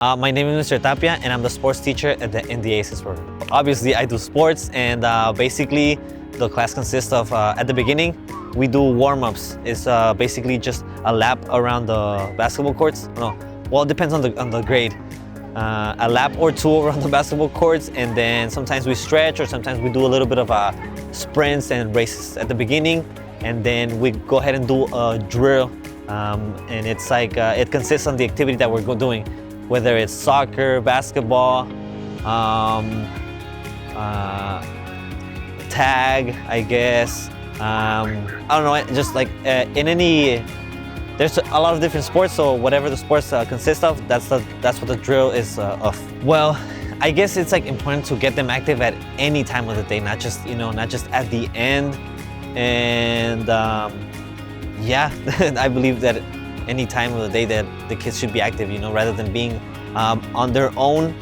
My name is Mr. Tapia, and I'm the sports teacher in the ACES program. Obviously, I do sports, and basically, the class consists of, at the beginning, we do warm-ups. It's basically just a lap around the basketball courts. No, well, it depends on the grade. A lap or two around the basketball courts, and then sometimes we stretch, or sometimes we do a little bit of sprints and races at the beginning, and then we go ahead and do a drill. And it's like, it consists on the activity that we're doing, whether it's soccer, basketball, tag, I guess. I don't know, just like in any, there's a lot of different sports, so whatever the sports consist of, that's what the drill is of. Well, I guess it's like important to get them active at any time of the day, not just at the end. And yeah, I believe that any time of the day that the kids should be active, rather than being on their own,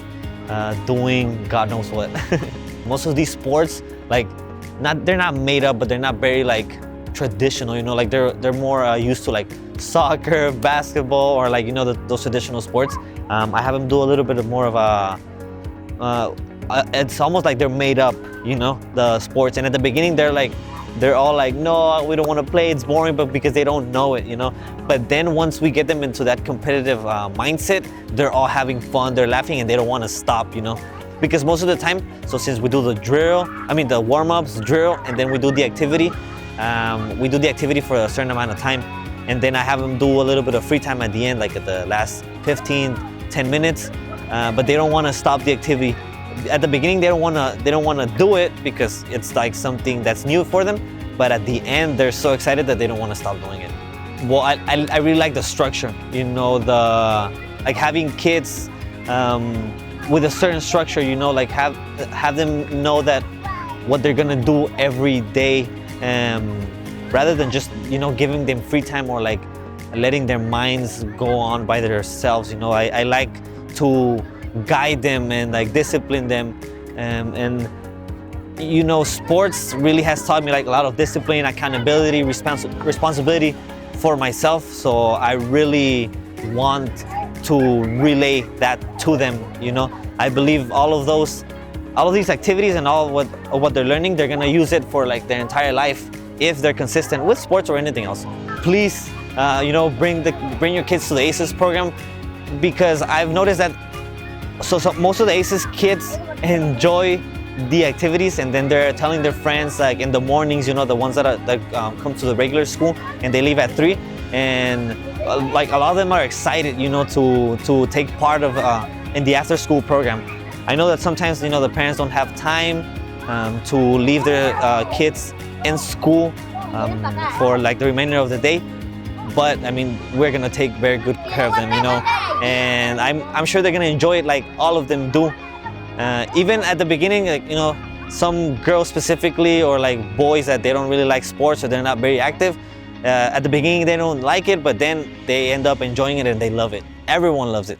doing God knows what. Most of these sports, they're not made up, but they're not very traditional, like they're more used to soccer, basketball, or those traditional sports. I have them do a little bit of more of it's almost like they're made up, the sports. And at the beginning, they're all like, no, we don't want to play, it's boring, but because they don't know it, But then once we get them into that competitive mindset, they're all having fun, they're laughing, and they don't want to stop, Because most of the time, so since we do the warm-ups, drill, and then we do the activity, for a certain amount of time, and then I have them do a little bit of free time at the end, like at the last 10 minutes, but they don't want to stop the activity. At the beginning, they don't want to do it because it's like something that's new for them, but at the end, they're so excited that they don't want to stop doing it. Well, I really like the structure, having kids with a certain structure, have them know that what they're gonna do every day, rather than just giving them free time or letting their minds go on by themselves. I like to guide them and discipline them, and sports really has taught me a lot of discipline, accountability, responsibility for myself. So I really want to relay that to them. I believe all of these activities and all what they're learning, they're gonna use it for their entire life if they're consistent with sports or anything else. Please, bring your kids to the ACES program, because I've noticed that so most of the ACES kids enjoy the activities, and then they're telling their friends in the mornings, the ones that come to the regular school and they leave at 3, and a lot of them are excited, to take part of in the after school program. I know that sometimes the parents don't have time to leave their kids in school for the remainder of the day, but I mean, we're gonna take very good care of them, and I'm sure they're gonna enjoy it like all of them do. Even at the beginning, some girls specifically, or boys that they don't really like sports or they're not very active, at the beginning they don't like it, but then they end up enjoying it and they love it. Everyone loves it.